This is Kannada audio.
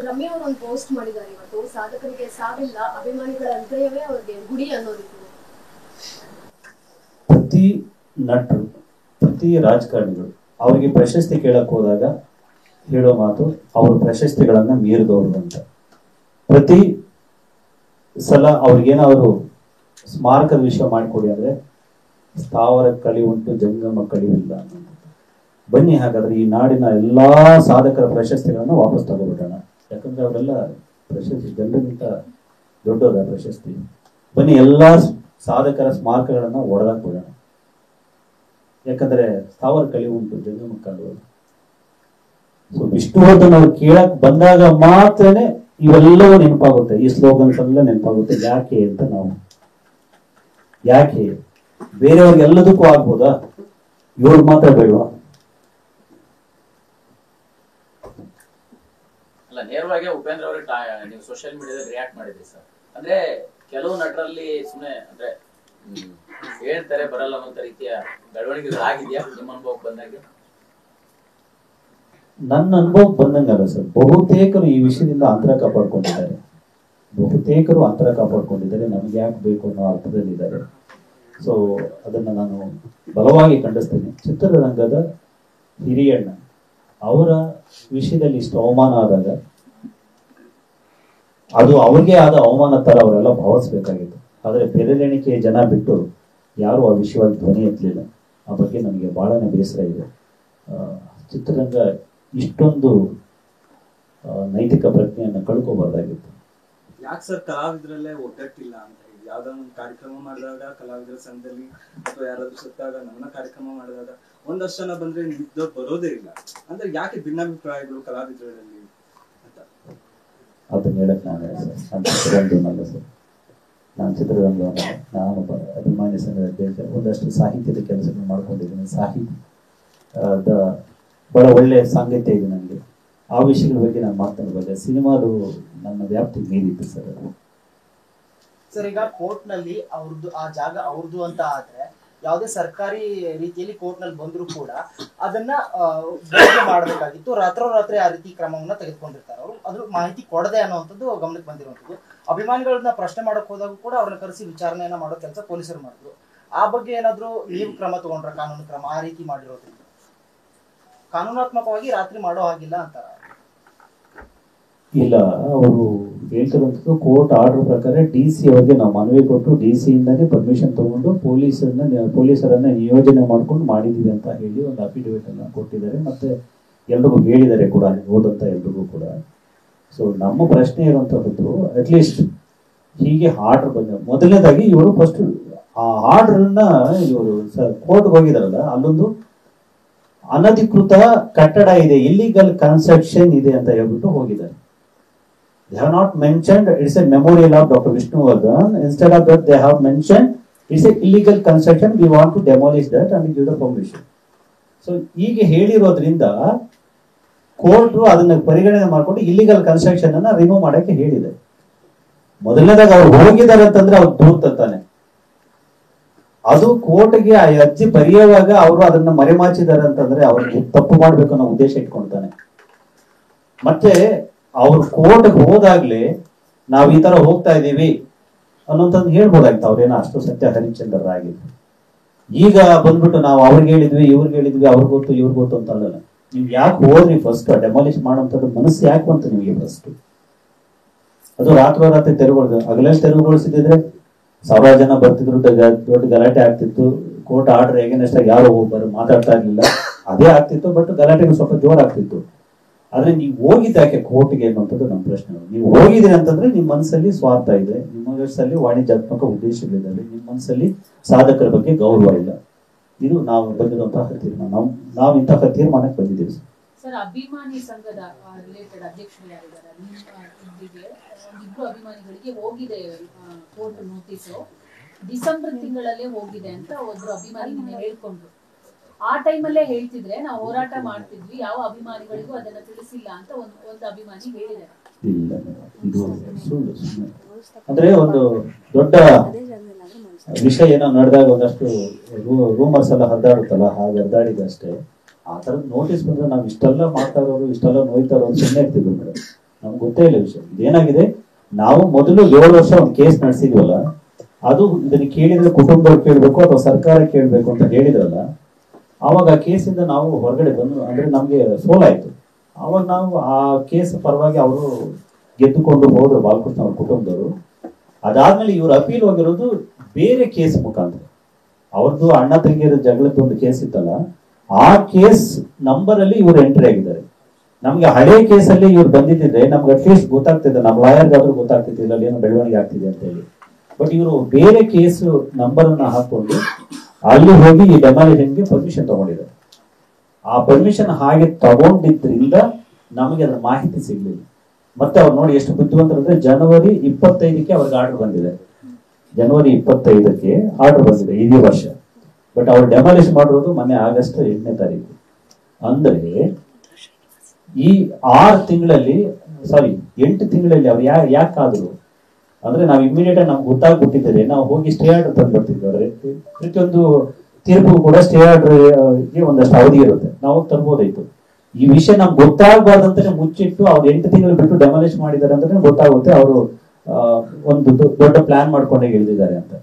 ರಮ್ಯಾ ಅವರು ಒಂದು ಪೋಸ್ಟ್ ಮಾಡಿದ್ದಾರೆ ಇವತ್ತು, ಸಾಧಕರಿಗೆ ಸಾವಿಲ್ಲ, ಅಭಿಮಾನಿಗಳ ಹೃದಯವೇ ಅವರಿಗೆ ಗುಡಿ ಅನ್ನೋ ರೀತಿ. ಪ್ರತಿ ನಟರು, ಪ್ರತಿ ರಾಜಕಾರಣಿಗಳು ಅವರಿಗೆ ಪ್ರಶಸ್ತಿ ಕೇಳಕ್ ಹೋದಾಗ ಹೇಳೋ ಮಾತು ಅವ್ರ ಪ್ರಶಸ್ತಿಗಳನ್ನ ಮೀರಿದವರು ಅಂತ. ಪ್ರತಿ ಸಲ ಅವ್ರಿಗೇನಾದ್ರು ಸ್ಮಾರಕದ ವಿಷಯ ಮಾಡಿಕೊಡಿ ಅಂದ್ರೆ ಸ್ಥಾವರ ಕಳಿ ಉಂಟು ಜಂಗಮ ಕಳಿವಿಲ್ಲ ಅಂತ. ಬನ್ನಿ ಹಾಗಾದ್ರೆ ಈ ನಾಡಿನ ಎಲ್ಲಾ ಸಾಧಕರ ಪ್ರಶಸ್ತಿಗಳನ್ನ ವಾಪಸ್ ತಗೋಬಿಡೋಣ. ಯಾಕಂದ್ರೆ ಅವರೆಲ್ಲ ಪ್ರಶಸ್ತಿ ಜನರಿಗಿಂತ ದೊಡ್ಡವರ ಪ್ರಶಸ್ತಿ. ಬನ್ನಿ ಎಲ್ಲಾ ಸಾಧಕರ ಸ್ಮಾರಕಗಳನ್ನ ಒಡೆದಾಕ್ಬಿಡೋಣ. ಯಾಕಂದ್ರೆ ಸ್ಥಾವರ ಕಳಿ ಉಂಟು ಜಂಗಮ ಕಳಿವು. ಸೊ ವಿಷ್ಣುವರ್ಧನ್ ಅವ್ರು ಕೇಳಕ್ ಬಂದಾಗ ಮಾತ್ರನೇ ಇವೆಲ್ಲವೂ ನೆನಪಾಗುತ್ತೆ, ಈ ಸ್ಲೋಗನ್ಸ್ ಎಲ್ಲ ನೆನಪಾಗುತ್ತೆ. ಯಾಕೆ ಅಂತ ನಾವು ಯಾಕೆ ಬೇರೆಯವ್ರಿಗೆ ಎಲ್ಲದಕ್ಕೂ ಆಗ್ಬೋದಾ, ಇವ್ರಿಗೆ ಮಾತ್ರ ಬೇಡವಾ? ಅಲ್ಲ, ನೇರವಾಗಿ ಉಪೇಂದ್ರ ಅವರಿಗೆ ನೀವು ಸೋಷಿಯಲ್ ಮೀಡಿಯಾದಲ್ಲಿ ರಿಯಾಕ್ಟ್ ಮಾಡಿದ್ರಿ ಸರ್. ಅಂದ್ರೆ ಕೆಲವು ನಟರಲ್ಲಿ ಸುಮ್ಮನೆ ಅಂದ್ರೆ ಹೇಳ್ತಾರೆ ಬರಲ್ಲ ಅನ್ನೋ ರೀತಿಯ ಬೆಳವಣಿಗೆಗಳಾಗಿದೆಯಾ ನಿಮ್ಮ ಅನುಭವಕ್ಕೆ ಬಂದಾಗ? ನನ್ನ ಅನುಭವಕ್ಕೆ ಬಂದಂಗಲ್ಲ ಸರ್. ಬಹುತೇಕರು ಈ ವಿಷಯದಿಂದ ಅಂತರ ಕಾಪಾಡ್ಕೊಂಡಿದ್ದಾರೆ. ನಮ್ಗೆ ಯಾಕೆ ಬೇಕು ಅನ್ನೋ ಅರ್ಥದಲ್ಲಿದ್ದಾರೆ. ಸೊ ಅದನ್ನ ನಾನು ಬಲವಾಗಿ ಖಂಡಿಸ್ತೀನಿ. ಚಿತ್ರರಂಗದ ಹಿರಿಯಣ್ಣ ಅವರ ವಿಷಯದಲ್ಲಿ ಇಷ್ಟು ಅವಮಾನ ಆದಾಗ ಅದು ಅವ್ರಿಗೆ ಆದ ಅವಮಾನ ತರ ಅವರೆಲ್ಲ ಭಾವಿಸ್ಬೇಕಾಗಿತ್ತು. ಆದ್ರೆ ಬೆರಳೆಣಿಕೆ ಜನ ಬಿಟ್ಟು ಯಾರು ಆ ವಿಷಯವಾಗಿ ಧ್ವನಿ ಎತ್ತಲಿಲ್ಲ. ಆ ಬಗ್ಗೆ ನನಗೆ ಬಹಳನೇ ಬೇಸರ ಇದೆ. ಚಿತ್ರರಂಗ ಇಷ್ಟೊಂದು ನೈತಿಕ ಪ್ರಜ್ಞೆಯನ್ನು ಕಳ್ಕೋಬಾರ್ದಾಗಿತ್ತು. ಯಾಕೆ ಸರ್ ಕಲಾವಿದರಲ್ಲೇ ಒಗ್ಗಟ್ಟಿಲ್ಲ ಅಂತ ಹೇಳಿ ಯಾವ್ದೋ ಒಂದು ಕಾರ್ಯಕ್ರಮ ಮಾಡಿದಾಗ ಕಲಾವಿದರ ಸಂಘದಲ್ಲಿ ಅಥವಾ ಯಾರಾದ್ರೂ ಸತ್ತಾಗ ನನ್ನ ಕಾರ್ಯಕ್ರಮ ಮಾಡಿದಾಗ ಒಂದಷ್ಟು ಜನ ಬಂದ್ರೆ ನಿದ್ದೆ ಬರೋದೇ ಇಲ್ಲ ಅಂದ್ರೆ ಯಾಕೆ ಭಿನ್ನಾಭಿಪ್ರಾಯಗಳು ಕಲಾವಿದರಲ್ಲಿ ಅಂತ ಅದನ್ನ ಹೇಳಕ್ ನಾನು ಸರ್. ನಾನು ಚಿತ್ರರಂಗವನ್ನು ನಾನು ಅಭಿಮಾನಿ ಸಂಘದ ಅಧ್ಯಕ್ಷ, ಒಂದಷ್ಟು ಸಾಹಿತ್ಯದ ಕೆಲಸಗಳನ್ನು ಮಾಡ್ಕೊಂಡಿದ್ದೀನಿ. ಸಾಹಿತ್ಯದ ಬಹಳ ಒಳ್ಳೆಯ ಸಾಂಗತ್ಯ ಇದೆ ನನಗೆ. ಆ ವಿಷಯಗಳ ಬಗ್ಗೆ ನಾನು ಮಾತನಾಡುವಾಗ ಸಿನಿಮಾದು ನನ್ನ ವ್ಯಾಪ್ತಿ ಮೀರಿತ್ತು ಸರ್. ಸರ್ ಈಗ ಕೋರ್ಟ್ ನಲ್ಲಿ ಅವ್ರದ್ದು ಆ ಜಾಗ ಅವ್ರದ್ದು ಅಂತ ಆದ್ರೆ ಯಾವುದೇ ಸರ್ಕಾರಿ ರೀತಿಯಲ್ಲಿ ಕೋರ್ಟ್ ನಲ್ಲಿ ಬಂದ್ರು ಕೂಡ ಅದನ್ನ ಮಾಡಬೇಕಾಗಿತ್ತು. ರಾತ್ರೋರಾತ್ರಿ ಆ ರೀತಿ ಕ್ರಮವನ್ನ ತೆಗೆದುಕೊಂಡಿರ್ತಾರೆ ಅವರು. ಅದ್ರ ಮಾಹಿತಿ ಕೊಡದೆ ಅನ್ನುವಂಥದ್ದು ಗಮನಕ್ಕೆ ಬಂದಿರುವಂಥದ್ದು. ಅಭಿಮಾನಿಗಳನ್ನ ಪ್ರಶ್ನೆ ಮಾಡಕ್ ಹೋದಾಗ ಕೂಡ ಅವ್ರನ್ನ ಕರೆಸಿ ವಿಚಾರಣೆಯನ್ನ ಮಾಡೋ ಕೆಲಸ ಪೊಲೀಸರು ಮಾಡಿದ್ರು. ಆ ಬಗ್ಗೆ ಏನಾದ್ರು ನೀವು ಕ್ರಮ ತಗೊಂಡ್ರ? ಕಾನೂನು ಕ್ರಮ ಆ ರೀತಿ ಮಾಡಿರೋದ್ರಿಂದ ಕಾನೂನಾತ್ಮಕವಾಗಿ ರಾತ್ರಿ ಮಾಡೋ ಹಾಗಿಲ್ಲ ಅಂತಾರ? ಇಲ್ಲ, ಅವರು ಹೇಳ್ತಿರುವಂಥದ್ದು ಕೋರ್ಟ್ ಆರ್ಡರ್ ಪ್ರಕಾರ DC ಅವರಿಗೆ ನಾವು ಮನವಿ ಕೊಟ್ಟು DC ಇಂದಾನೇ ಪರ್ಮಿಷನ್ ತಗೊಂಡು ಪೊಲೀಸರನ್ನ ನಿಯೋಜನೆ ಮಾಡ್ಕೊಂಡು ಮಾಡಿದೀವಿ ಅಂತ ಹೇಳಿ ಒಂದು ಅಫಿಡವಿಟ್ ಅನ್ನ ಕೊಟ್ಟಿದ್ದಾರೆ. ಮತ್ತೆ ಎಲ್ರಿಗೂ ಹೇಳಿದ್ದಾರೆ ಕೂಡ, ಓದಂತ ಎಲ್ರಿಗೂ ಕೂಡ. ಸೊ ನಮ್ಮ ಪ್ರಶ್ನೆ ಇರುವಂತಹದ್ದು, ಅಟ್ಲೀಸ್ಟ್ ಹೀಗೆ ಆರ್ಡರ್ ಬಂದ ಮೊದಲನೇದಾಗಿ ಇವರು ಫಸ್ಟ್ ಆ ಆರ್ಡರ್ನ ಇವರು ಕೋರ್ಟ್ಗೆ ಹೋಗಿದಾರಲ್ಲ, ಅಲ್ಲೊಂದು ಅನಧಿಕೃತ ಕಟ್ಟಡ ಇದೆ, ಇಲ್ಲಿಗಲ್ ಕನ್ಸ್ಟ್ರಕ್ಷನ್ ಇದೆ ಅಂತ ಹೇಳ್ಬಿಟ್ಟು ಹೋಗಿದ್ದಾರೆ. They have not mentioned it's a memorial of Dr. Vishnuvardhan. Instead of that, they have mentioned it's a illegal construction. We want to demolish that and give the permission. So ಹೀಗೆ ಹೇಳಿರೋದ್ರಿಂದ ಕೋರ್ಟ್ ಅದನ್ನ ಪರಿಗಣನೆ ಮಾಡ್ಕೊಂಡು ಇಲ್ಲಿಗಲ್ ಕನ್ಸ್ಟ್ರಕ್ಷನ್ ಅನ್ನ ರಿಮೂವ್ ಮಾಡಕ್ಕೆ ಹೇಳಿದೆ. ಮೊದಲನೇದಾಗ ಅವ್ರು ಹೋಗಿದ್ದಾರೆ ಅಂತಂದ್ರೆ ಅವ್ರು ದೂರ್ತಾನೆ. ಅದು ಕೋರ್ಟ್ಗೆ ಆ ಅರ್ಜಿ ಬರೆಯುವಾಗ ಅವರು ಅದನ್ನ ಮರೆಮಾಚಿದ್ದಾರೆ ಅಂತಂದ್ರೆ ಅವ್ರಿಗೆ ತಪ್ಪು ಮಾಡ್ಬೇಕು ಅನ್ನೋ ಉದ್ದೇಶ ಇಟ್ಕೊಳ್ತಾನೆ. ಮತ್ತೆ ಅವ್ರು ಕೋರ್ಟ್ಗೆ ಹೋದಾಗ್ಲೇ ನಾವ್ ಈ ತರ ಹೋಗ್ತಾ ಇದೀವಿ ಅನ್ನೋಂಥದ್ದು ಹೇಳ್ಬೋದಾಗಿತ್ತು. ಅವ್ರೇನೋ ಅಷ್ಟು ಸತ್ಯ ಹರಿಶ್ಚಂದ್ರರಾಗಿದ್ರು. ಈಗ ಬಂದ್ಬಿಟ್ಟು ನಾವು ಅವ್ರಿಗೆ ಹೇಳಿದ್ವಿ, ಇವ್ರಿಗೆ ಹೇಳಿದ್ವಿ, ಅವ್ರಿಗೆ ಗೊತ್ತು ಇವ್ರಿಗೆ ಗೊತ್ತು ಅಂತ ಅಲ್ಲಲ್ಲ. ನೀವು ಯಾಕೆ ಹೋದ್ರಿ ಫಸ್ಟ್ ಡೆಮಾಲಿಷ್ ಮಾಡೋಂಥದ್ದು ಮನಸ್ಸು ಯಾಕೆ ಬಂತು ನಿಮಗೆ ಫಸ್ಟ್? ಅದು ರಾತ್ರೋರಾತ್ರಿ ತೆರವುಗೊಳ್ದು ಹಗಲಲ್ಲಿ ತೆರವುಗೊಳಿಸಿದ್ರೆ 1000 ಜನ ಬರ್ತಿದ್ರು, ದೊಡ್ಡ ಗಲಾಟೆ ಆಗ್ತಿತ್ತು. ಕೋರ್ಟ್ ಆರ್ಡರ್ ಹೇಗೇನಷ್ಟ ಯಾರು ಒಬ್ಬರು ಮಾತಾಡ್ತಾ ಇರ್ಲಿಲ್ಲ, ಅದೇ ಆಗ್ತಿತ್ತು. ಬಟ್ ಗಲಾಟೆಗೆ ಸ್ವಲ್ಪ ಜೋರಾಗ್ತಿತ್ತು. ಆದ್ರೆ ನೀವು ಹೋಗಿದ್ದಾಕೆ ಕೋರ್ಟ್ಗೆ ಅನ್ನುವಂಥದ್ದು ನಮ್ಮ ಪ್ರಶ್ನೆ. ನೀವು ಹೋಗಿದ್ದೀರಿ ಅಂತಂದ್ರೆ ನಿಮ್ಮ ಮನಸ್ಸಲ್ಲಿ ಸ್ವಾರ್ಥ ಇದೆ, ನಿಮ್ಮ ಮನಸ್ಸಲ್ಲಿ ವಾಣಿಜ್ಯಾತ್ಮಕ ಉದ್ದೇಶಗಳಿದ್ದಾವೆ, ನಿಮ್ಮ ಮನಸ್ಸಲ್ಲಿ ಸಾಧಕರ ಬಗ್ಗೆ ಗೌರವ ಇಲ್ಲ. ಇದು ನಾವು ಬಂದಿರುವಂತಹ ತೀರ್ಮಾನ. ನಾವು ಇಂತಹ ತೀರ್ಮಾನಕ್ಕೆ ಬಂದಿದ್ದೀವಿ ಸರ್. ಅಭಿಮಾನಿ ಸಂಘದ ರಿಲೇಟೆಡ್ ಅಧ್ಯಕ್ಷರು ಯಾರಿದ್ದಾರೆ, ಒಂದಿಬ್ರು ಅಭಿಮಾನಿಗಳಿಗೆ ಹೋಗಿದೆ ಕೋರ್ಟ್ ನೋಟಿಸು, ಡಿಸೆಂಬರ್ ತಿಂಗಳಲ್ಲೇ ಹೋಗಿದೆ ಅಂತ ಒಬ್ರು ಅಭಿಮಾನಿ ಹೇಳ್ಕೊಂಡ್ರು. ಆ ಟೈಮಲ್ಲೇ ಹೇಳ್ತಿದ್ರೆ ನಾವು ಹೋರಾಟ ಮಾಡ್ತಿದ್ವಿ, ಯಾವ ಅಭಿಮಾನಿಗಳಿಗೂ ಅದನ್ನ ತಿಳಿಸಿಲ್ಲ ಅಂತ ಒಂದು ಅಭಿಮಾನಿ ಹೇಳಿದ್ದಾರೆ. ಇಲ್ಲ, ಇದು ಸುಳ್ಳು. ಅಂದ್ರೆ ಒಂದು ದೊಡ್ಡ ವಿಷಯ ಏನೋ ನಡೆದಾಗ ಒಂದಷ್ಟು ರೂಮರ್ಸ್ ಎಲ್ಲ ಹರಿದಾಡುತ್ತಲ್ಲ, ಹಾಗೆ ಹರಿದಾಡಿದೆ ಅಷ್ಟೇ. ಆ ಥರದ ನೋಟಿಸ್ ಬಂದ್ರೆ ನಾವು ಇಷ್ಟೆಲ್ಲ ಮಾಡ್ತಾ ಇರೋರು ಇಷ್ಟೆಲ್ಲ ನೋಯ್ತಾ ಇರೋರು ಸುಮ್ಮನೆ ಇರ್ತಿದ್ವಿ ಮೇಡಮ್. ನಮ್ಗೆ ಗೊತ್ತೇ ಇಲ್ಲ ವಿಷಯ. ಇದೇನಾಗಿದೆ, ನಾವು ಮೊದಲು 7 ವರ್ಷ ಒಂದು ಕೇಸ್ ನಡೆಸಿದ್ವಲ್ಲ, ಅದು ಇದನ್ನ ಕೇಳಿದ್ರೆ ಕುಟುಂಬದವ್ರು ಕೇಳಬೇಕು ಅಥವಾ ಸರ್ಕಾರ ಕೇಳಬೇಕು ಅಂತ ಹೇಳಿದ್ರಲ್ಲ, ಆವಾಗ ಆ ಕೇಸಿಂದ ನಾವು ಹೊರಗಡೆ ಬಂದು ಅಂದ್ರೆ ನಮಗೆ ಸೋಲಾಯ್ತು. ಆವಾಗ ನಾವು ಆ ಕೇಸ್ ಪರವಾಗಿ ಅವರು ಗೆದ್ದುಕೊಂಡು ಹೋದ್ರು ಬಾಲಕೃಷ್ಣ ಅವ್ರ ಕುಟುಂಬದವರು. ಅದಾದ್ಮೇಲೆ ಇವ್ರು ಅಪೀಲ್ ಹೋಗಿರೋದು ಬೇರೆ ಕೇಸ್ ಮುಖಾಂತರ. ಅವ್ರದ್ದು ಅಣ್ಣ ತಂಗಿಯರ ಜಗಳದ ಒಂದು ಕೇಸ್ ಇತ್ತಲ್ಲ, ಆ ಕೇಸ್ ನಂಬರ್ ಅಲ್ಲಿ ಇವ್ರು ಎಂಟ್ರಿ ಆಗಿದ್ದಾರೆ. ನಮ್ಗೆ ಹಳೆ ಕೇಸಲ್ಲಿ ಇವ್ರು ಬಂದಿದ್ದಿದ್ರೆ ನಮ್ಗೆ ಅಟ್ಲೀಸ್ಟ್ ಗೊತ್ತಾಗ್ತಿದೆ, ನಮ್ಮ ಲಾಯರ್ಗಾದ್ರೂ ಗೊತ್ತಾಗ್ತಿದ್ದಿಲ್ಲ ಅಲ್ಲಿ ಏನೋ ಬೆಳವಣಿಗೆ ಆಗ್ತಿದೆ ಅಂತ ಹೇಳಿ. ಬಟ್ ಇವರು ಬೇರೆ ಕೇಸ್ ನಂಬರ್ ಅನ್ನ ಹಾಕೊಂಡು ಅಲ್ಲಿ ಹೋಗಿ ಈ ಡೆಮಾಲಿಷನ್ಗೆ ಪರ್ಮಿಷನ್ ತಗೊಂಡಿದ್ದಾರೆ. ಆ ಪರ್ಮಿಷನ್ ಹಾಗೆ ತಗೊಂಡಿದ್ರಿಂದ ನಮಗೆ ಅದರ ಮಾಹಿತಿ ಸಿಗ್ಲಿಲ್ಲ. ಮತ್ತೆ ಅವ್ರು ನೋಡಿ ಎಷ್ಟು ಬುದ್ಧಿವಂತರಂದ್ರೆ, ಜನವರಿ 25ಕ್ಕೆ ಅವ್ರಿಗೆ ಆರ್ಡರ್ ಬಂದಿದೆ. ಜನವರಿ 25ಕ್ಕೆ ಆರ್ಡರ್ ಬಂದಿದೆ ಇದೇ ವರ್ಷ. ಬಟ್ ಅವ್ರು ಡೆಮಾಲಿಷ್ ಮಾಡಿರೋದು ಮೊನ್ನೆ ಆಗಸ್ಟ್ 8ನೇ ತಾರೀಕು. ಅಂದ್ರೆ ಈ 8 ತಿಂಗಳಲ್ಲಿ ಅವ್ರು ಯಾಕಾದ್ರು ಅಂದ್ರೆ ನಾವು ಇಮಿಡಿಯೇಟ್ ಆಗಿ ನಮ್ಗೆ ಗೊತ್ತಾಗ್ಬಿಟ್ಟಿದ್ದಾರೆ, ನಾವು ಹೋಗಿ ಸ್ಟೇ ಆರ್ಡರ್ ತಂದು ಬರ್ತಿದ್ವಿ. ಅವ್ರೆ ಪ್ರತಿಯೊಂದು ತೀರ್ಪು ಕೂಡ ಸ್ಟೇ ಆರ್ಡರ್ಗೆ ಒಂದಷ್ಟು ಅವಧಿ ಇರುತ್ತೆ, ನಾವು ತರ್ಬೋದಾಯ್ತು. ಈ ವಿಷಯ ನಮ್ಗೆ ಗೊತ್ತಾಗಬಾರ್ದಂತಾನೆ ಮುಚ್ಚಿಟ್ಟು ಅವ್ರು 8 ತಿಂಗಳು ಬಿಟ್ಟು ಡೆಮಾಲಿಷ್ ಮಾಡಿದ್ದಾರೆ ಅಂದ್ರೆ ಗೊತ್ತಾಗುತ್ತೆ ಅವರು ಒಂದು ದೊಡ್ಡ ಪ್ಲಾನ್ ಮಾಡ್ಕೊಂಡೇ ಇಳಿದಿದ್ದಾರೆ ಅಂತ.